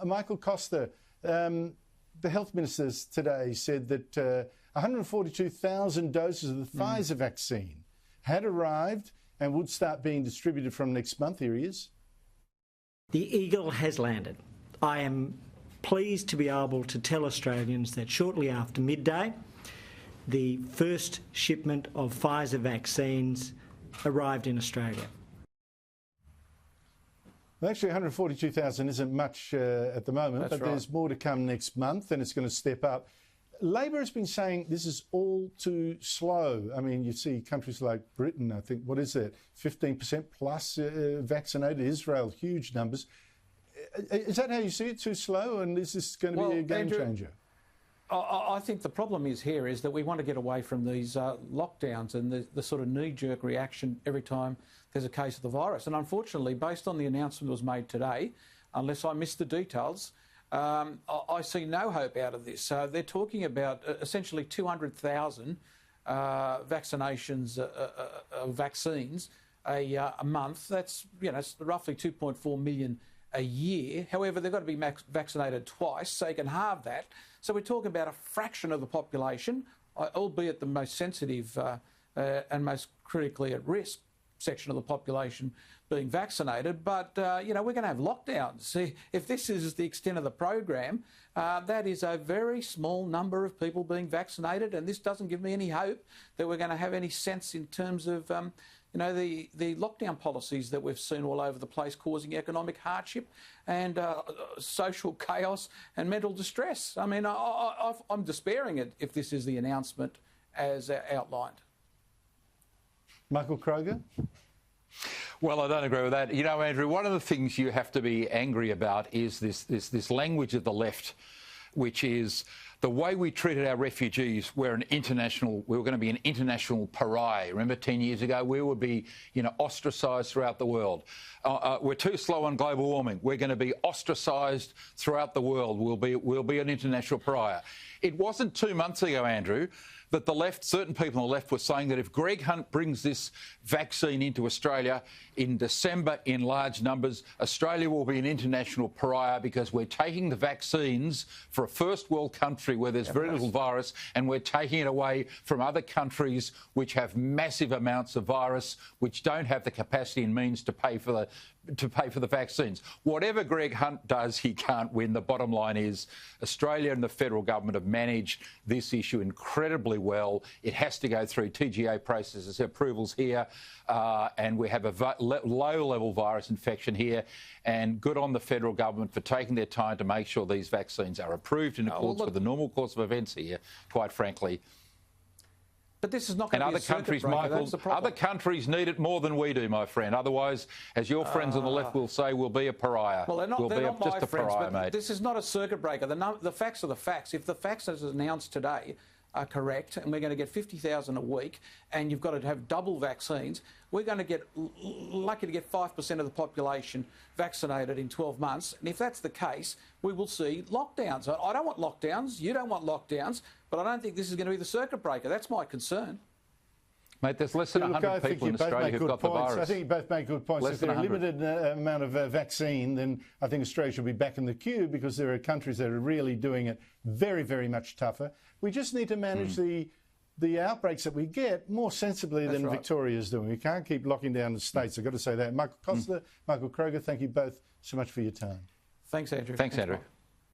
Michael Kroger, the health ministers today said that 142,000 doses of the Pfizer vaccine had arrived and would start being distributed from next month. Here he is. The eagle has landed. I am pleased to be able to tell Australians that shortly after midday, the first shipment of Pfizer vaccines arrived in Australia. Well, actually, 142,000 isn't much at the moment, but there's more to come next month, and it's going to step up. Labor has been saying this is all too slow. I mean, you see countries like Britain, I think, what is it, 15% plus vaccinated, Israel, huge numbers. Is that how you see it, too slow, and is this going to be a game changer? I think the problem is that we want to get away from these lockdowns and the sort of knee-jerk reaction every time there's a case of the virus. And unfortunately, based on the announcement that was made today, unless I missed the details, I see no hope out of this. They're talking about essentially 200,000 vaccinations, vaccines a month. That's, it's roughly 2.4 million a year. However, they've got to be vaccinated twice, so you can halve that. So we're talking about a fraction of the population, albeit the most sensitive and most critically at risk section of the population being vaccinated. But, we're going to have lockdowns. See, if this is the extent of the program, that is a very small number of people being vaccinated, and this doesn't give me any hope that we're going to have any sense in terms of the lockdown policies that we've seen all over the place causing economic hardship and social chaos and mental distress. I mean, I'm despairing if this is the announcement as outlined. Michael Kroger? Well, I don't agree with that. Andrew, one of the things you have to be angry about is this language of the left, which is the way we treated our refugees. We were going to be an international pariah. Remember 10 years ago, we would be, ostracised throughout the world. We're too slow on global warming. We're going to be ostracised throughout the world. We'll be an international pariah. It wasn't 2 months ago, Andrew, that the left, certain people on the left were saying that if Greg Hunt brings this vaccine into Australia in December in large numbers, Australia will be an international pariah because we're taking the vaccines for a first world country where there's very little virus, and we're taking it away from other countries which have massive amounts of virus, which don't have the capacity and means to pay for the vaccines. Whatever Greg Hunt does, he can't win. The bottom line is Australia and the federal government have managed this issue incredibly well. It has to go through TGA processes, approvals here, and we have a low-level virus infection here. And good on the federal government for taking their time to make sure these vaccines are approved in accordance with the normal course of events here, quite frankly. But this is not going to be a circuit breaker. Michael, other countries need it more than we do, my friend. Otherwise, as your friends on the left will say, we'll be a pariah. Well, they're not my friends, pariah, but mate. This is not a circuit breaker. The facts are the facts. If the facts as announced today are correct, and we're going to get 50,000 a week, and you've got to have double vaccines, we're going to get lucky to get 5% of the population vaccinated in 12 months. And if that's the case, we will see lockdowns. I don't want lockdowns. You don't want lockdowns. But I don't think this is going to be the circuit breaker. That's my concern. Mate, there's less than 100 people in Australia who've got the virus. I think you both make good points. If there's a limited amount of vaccine, then I think Australia should be back in the queue because there are countries that are really doing it very, very much tougher. We just need to manage the outbreaks that we get more sensibly than Victoria is doing. We can't keep locking down the states. I've got to say that. Michael Kroger, thank you both so much for your time. Thanks, Andrew. Thanks, Andrew.